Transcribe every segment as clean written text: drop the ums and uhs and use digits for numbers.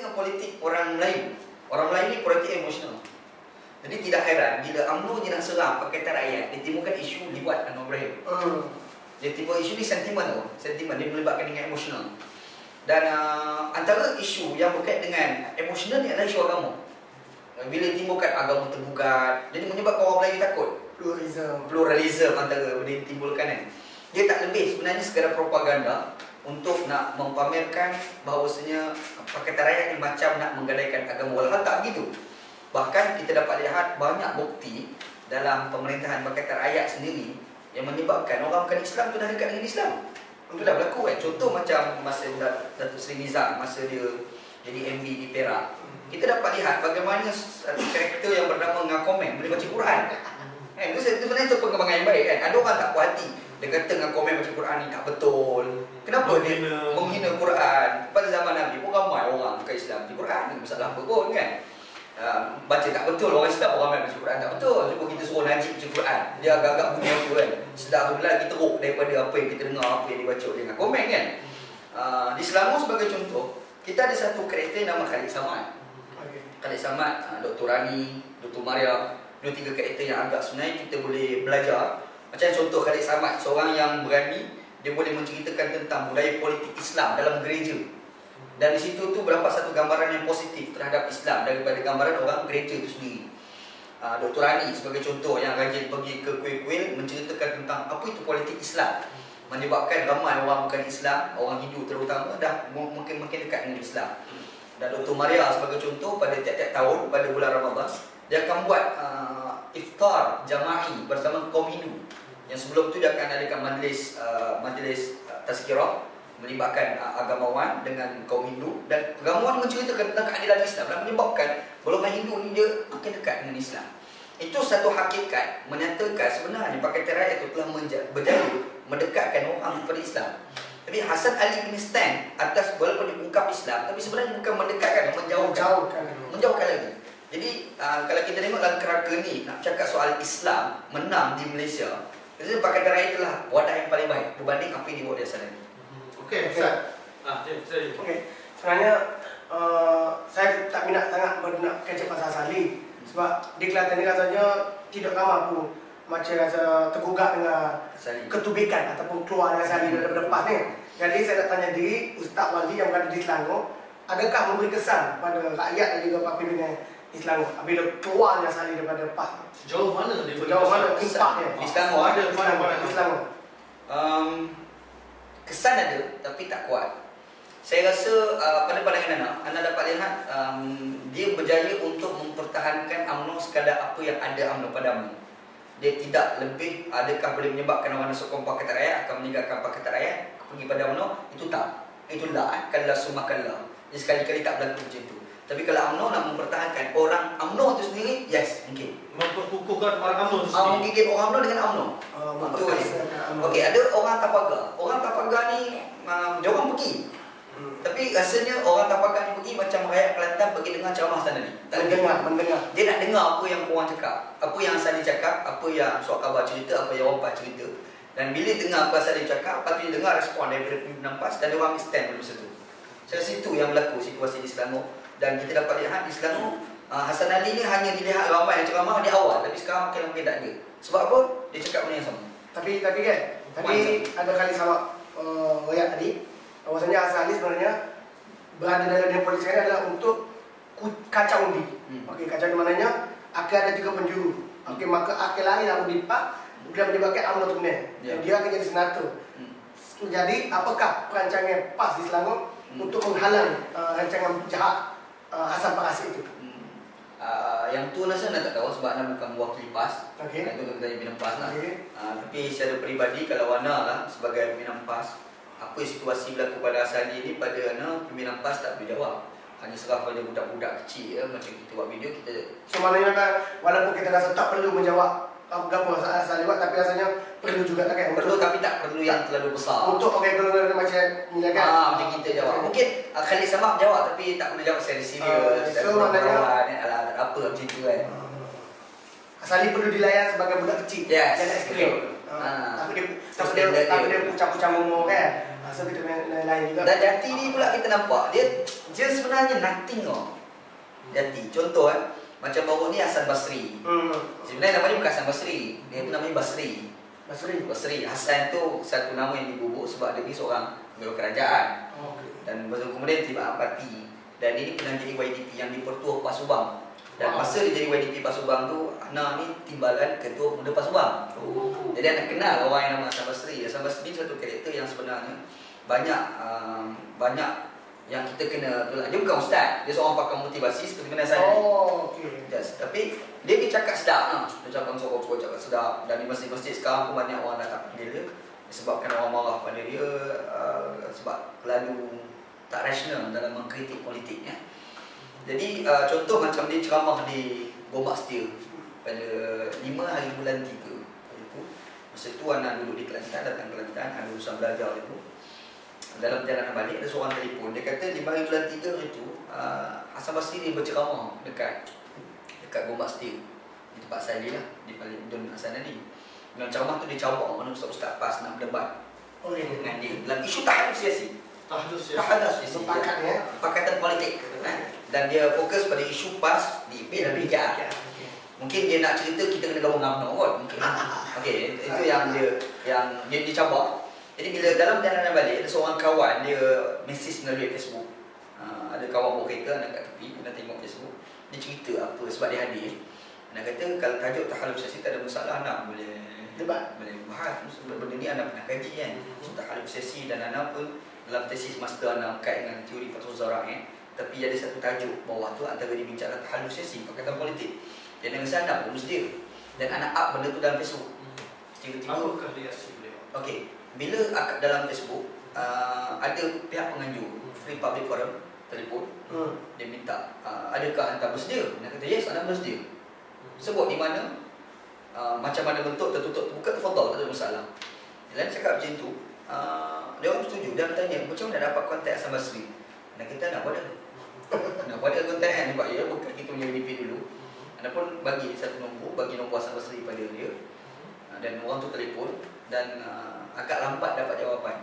dengan politik orang Melayu. Orang Melayu ni politik emosional. Jadi tidak heran bila UMNO dia nak serang Pakatan Rakyat, dia timbulkan isu libat Anwar Ibrahim. Dia timbul isu ni sentimen tau. Sentimen dia melibatkan dengan emosional. Dan antara isu yang berkait dengan emosional ni adalah isu agama. Bila timbulkan agama tergugat, jadi menyebabkan orang Melayu takut. Pluralism antara benda yang timbulkan kan. Dia tak lebih sebenarnya sekadar propaganda untuk nak mempamerkan bahawasanya Pakatan Rakyat ni macam nak menggadaikan agama. Walhal tak begitu. Bahkan kita dapat lihat banyak bukti dalam pemerintahan Pakatan Rakyat sendiri yang menyebabkan orang bukan Islam tu dah dekat dengan Islam. Itu dah berlaku kan. Contoh macam masa Datuk Seri Nizam, masa dia jadi MB di Perak, kita dapat lihat bagaimana satu karakter yang bernama Ngakomen boleh baca Quran. Itu sebenarnya itu pengembangan yang baik kan. Ada orang tak puas hati, dia kata Ngakomen baca Quran ni tak betul. Kenapa dia menghina Quran? Pada zaman Nabi pun ramai orang bukan Islam baca Quran, ni masalah apa pun kan. Baca tak betul, orang Islam orang ramai baca Quran tak betul. Cuba kita suruh Najib baca Quran, dia agak-agak bunyi apa kan. Sedap betul lagi teruk daripada apa yang kita dengar, apa yang dibaca oleh Ngakomen kan. Di Selangor sebagai contoh, kita ada satu karakter nama Khalid Samad. Khalid Samad, Dr. Rani, Dr. Maria, dua tiga karakter yang agak sebenarnya kita boleh belajar. Macam contoh Khalid Samad, seorang yang berani, dia boleh menceritakan tentang budaya politik Islam dalam gereja. Dan di situ tu berapa satu gambaran yang positif terhadap Islam daripada gambaran orang gereja itu sendiri. Dr. Rani sebagai contoh yang rajin pergi ke kuil-kuil menceritakan tentang apa itu politik Islam, menyebabkan ramai orang bukan Islam, orang Hindu terutama dah makin dekat dengan Islam. Dan Dr. Maria sebagai contoh, pada tiap-tiap tahun pada bulan Ramadan dia akan buat iftar jama'i bersama kaum Hindu. Yang sebelum tu dia akan adakan majlis tazkirah melibatkan agamawan dengan kaum Hindu, dan agamawan menceritakan tentang keadilan Islam dan menyebabkan golongan Hindu ni dia makin dekat dengan Islam. Itu satu hakikat menyatakan sebenarnya Pakatan Rakyat itu telah berjaya mendekatkan orang kepada Islam. Tapi Hasan Ali bin stand atas walaupun diungkap Islam, tapi sebenarnya bukan mendekatkan, menjauhkan lagi. Jadi kalau kita tengok dalam kerangka ni nak cakap soal Islam menang di Malaysia, jadi Pakatan Rakyat itulah wadah yang paling baik berbanding apa yang dibuat di sana ni. Okey, Ustaz. Okey. Sebenarnya saya tak minat sangat nak kecek pasal Asali sebab di Kelantan ni rasanya tidak ramai pun macam rasa tergugak dengan ketubikan ataupun keluar dengan Asali daripada PAS ni. Jadi saya nak tanya diri Ustaz Wali yang berada di Selangor, adakah memberi kesan pada rakyat dan juga pimpinan di Selangor apabila keluarnya Asali daripada PAS? Sejauh mana dia Sejauh mana impaknya di Selangor? Ada mana di Selangor? Kesan ada tapi tak kuat. Saya rasa pada pandangan anda dapat lihat dia berjaya untuk mempertahankan UMNO sekadar apa yang ada UMNO pada UMNO. Dia tidak lebih adakah boleh menyebabkan orang sokong Pakatan Rakyat akan meninggalkan Pakatan Rakyat pergi pada UMNO, itu tak. Itu la kalla summa kalla. Jadi sekali-kali tak berlaku macam itu. Tapi kalau UMNO nak mempertahankan orang UMNO itu sendiri, yes, mungkin. Memperkukuhkan orang UMNO itu sendiri. Mungkin orang UMNO dengan UMNO. Okey, ada orang Tapaga. Orang Tapaga ni dia orang pergi. Tapi rasanya orang Tapaga ni pergi macam rakyat Kelantan pergi dengar ceramah sana ni. Tak mendengar. Dia nak dengar apa yang korang cakap, apa yang Asali cakap, apa yang Surat Khabar cerita, apa yang Wampas cerita. Dan bila dengar apa Asali cakap, lepas tu dia dengar respon daripada pimpinan PAS dan dia orang stand pada masa tu. Saya rasa itu yang berlaku situasi di Selangor. Dan kita dapat lihat di Selangor, Hasan Ali ni hanya dilihat ramai yang ceramah di awal, tapi sekarang makin tak ada. Sebab apa? Dia cakap benda yang sama. Tapi kan, tadi ada kali sama royak tadi, bahawasanya Hasan Ali sebenarnya berada dalam dunia politik sekarang adalah untuk kacau undi. Okey, kacau di mananya akan ada juga penjuru. Okey, maka akan lari dalam BIPAK dan menyebabkan UMNO tu kemudian. Dia akan jadi senator. Jadi, apakah perancangan PAS di Selangor untuk menghalang rancangan jahat Hasan Parasik itu? Yang tu saya nak tak tahu sebab Ana bukan mewakili PAS. Okay. Itu kena tanya pimpinan PAS lah. Okay. Tapi secara peribadi kalau Ana lah sebagai pimpinan PAS, apa situasi berlaku pada Asali ni pada Ana, pimpinan PAS tak boleh jawab. Hanya serah pada budak-budak kecil macam kita buat video kita. So maknanya kan walaupun kita rasa tak perlu menjawab apa Asali buat, tapi rasanya perlu juga kan? Perlu tapi tak perlu yang terlalu besar. Untuk kalau macam ni kan? Macam kita jawab. Mungkin Khalid Samad jawab tapi tak boleh jawab secara serius. So maknanya tak apa macam tu kan. Asali perlu dilayan sebagai budak kecil. Yes. Jangan ekstrim. Tapi dia pucang-pucang umur kan. Asal kita lain juga. Dan Jati ni pula kita nampak dia sebenarnya nothing tau. Jati. Contoh macam baru ni Hasan Basri. Sebenarnya namanya bukan Hasan Basri. Dia tu namanya Basri. Basri. Hasan tu satu nama yang digubuk sebab dia ni seorang pegawai kerajaan. Dan kemudian tiba parti. Dan ini pernah jadi YDP yang dipertua PAS Subang. Dan masa dia jadi YDP PAS Subang tu, Ana ni timbalan ketua pemuda PAS Subang. Jadi Ana kenal orang yang nama Hasan Basri. Hasan Basri ni satu karakter yang sebenarnya banyak yang kita kena tolak. Dia bukan ustaz, dia seorang pakar motivasi seperti mana saya. Yes. Tapi dia cakap sedap lah. Dia cakap suara cakap sedap. Dan di masjid-masjid sekarang pun banyak orang datang panggil dia disebabkan orang marah pada dia sebab terlalu tak rasional dalam mengkritik politiknya. Jadi contoh macam dia ceramah di Gombak Setia pada 5 hari bulan 3 itu. Masa tu Ana duduk di Kelantan, datang Kelantan, ada urusan belajar itu. Dalam perjalanan balik ada seorang telefon. Dia kata 5 hari bulan 3 itu Hasan Basri ni berceramah dekat Gombak Setia. Di tempat saya lah, di Paling Don Hasan Ali. Dalam ceramah tu dia cabak mana Ustaz PAS nak berdebat dengan dia dalam isu tahdus siasi. Tahdus siasi. Pakatan politik. Dan dia fokus pada isu PAS di IP dan PKR. Mungkin dia nak cerita kita kena gabung UMNO kot mungkin. Okey, itu yang dia cabak. Jadi bila dalam perjalanan balik ada seorang kawan dia mesej melalui Facebook. Ada kawan bawa kereta nak kat tepi, nak tengok Facebook. Dia cerita apa sebab dia hadir. Nak kata kalau tajuk tahaluf siasi tak ada masalah nak boleh bahas. Sebab benda ni Ana pernah kaji kan. Tahaluf siasi dan Ana pun dalam tesis master Ana kait dengan teori Fathul Zara tapi ada satu tajuk bawah tu antara dibincangkan tahaluf siasi, pakatan politik. Dan yang saya nak bonus dia. Dan Ana up benda tu dalam Facebook. Tiba-tiba okey, bila akak dalam Facebook ada pihak penganjur Free Public Forum telefon, dia minta adakah anda bersedia? Dia kata yes, anda bersedia. Sebut di mana, macam mana bentuk, tertutup, terbuka, terfotol, tak ada masalah. Dia cakap macam tu, dia orang setuju. Dia bertanya, macam mana dapat kontak Hasan Basri? Dan kita nak buat nak buat kontak kan, sebab ya bukan kita punya VDP dulu. Anda pun bagi satu nombor, bagi nombor Hasan Basri pada dia. Dan orang tu telefon dan agak lambat dapat jawapan.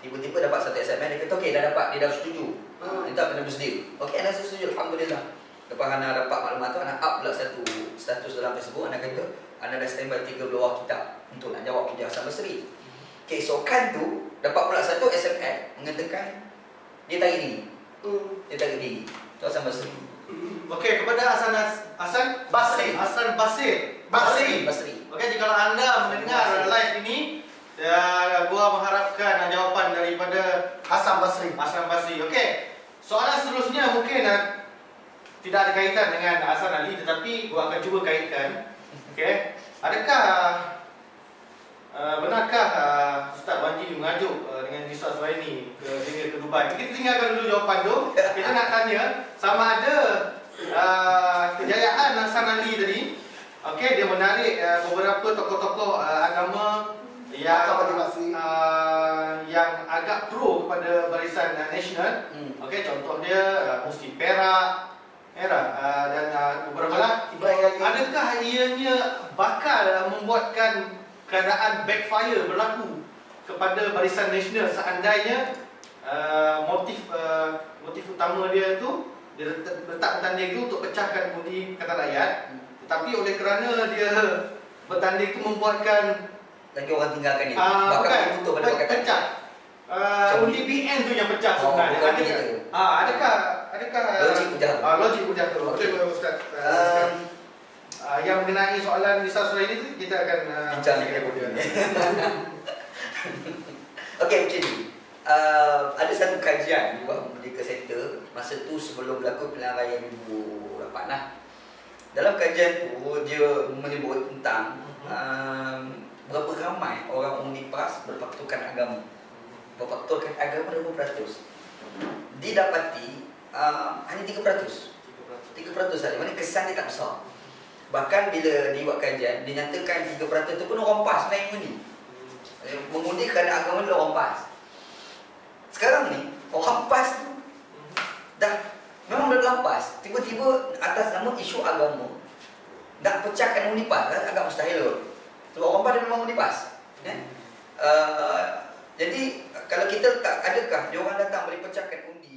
Tiba-tiba dapat satu SMS, dia kata okey dah dapat, dia dah setuju. Minta kena bersedia. Okey, Ana setuju, alhamdulillah. Lepas Ana dapat maklumat tu, Ana up pula satu status dalam Facebook. Ana kata Ana dah standby 3 buah kitab untuk nak jawab kerja Hasan Basri. Keesokan tu dapat pula satu SMS mengatakan dia tarik diri. Dia tarik diri. Tu Hasan Basri. Okey, kepada Hasan Basri. Okey, jika anda mendengar live ini, gua mengharapkan jawapan daripada Hasan Basri. Okey. Soalan seterusnya mungkin tidak ada kaitan dengan Hasan Ali, tetapi gua akan cuba kaitkan. Okey. Benarkah Ustaz Wanji mengajuk dengan Jiswa Suhaimi ke Dubai? Kita tinggalkan dulu jawapan tu. Kita nak tanya sama ada kejayaan Hasan Ali tadi, okey, dia menarik beberapa tokoh-tokoh agama yang agak pro kepada barisan nasional. Okey, contoh dia Musti Perak, dan beberapa lah. Adakah ianya bakal membuatkan keadaan backfire berlaku kepada barisan nasional seandainya motif utama dia tu dia letak bertanding itu untuk pecahkan undi kata rakyat, tetapi oleh kerana dia bertanding itu membuatkan lagi orang tinggalkan dia. Bahkan untuk pada pakatan pecah. Undi BN tu yang pecah sebenarnya. Adakah logik hujah tu. Okey, Ustaz. Yang mengenai soalan Ustaz Suraini tu kita akan bincang dengan dia. Okey, macam ni. Ada satu kajian di bawah Merdeka Center masa tu sebelum berlaku pilihan raya 2008 lah. Dalam kajian tu dia menyebut tentang berapa ramai orang UNIPAS berfaktorkan agama. Berfaktorkan agama 20%. Didapati hanya 3%. 3% saja. Mana kesan dia tak besar. Bahkan bila dibuat kajian, dinyatakan 3% itu pun orang PAS naik mengundi. Mengundi kerana agama dia orang PAS. Sekarang ni, orang PAS tu memang dah dalam PAS. Tiba-tiba atas nama isu agama nak pecahkan UNIPAS agak mustahil. Sebab orang PAS dia memang UNIPAS. Jadi kalau kita letak, adakah dia orang datang boleh pecahkan undi?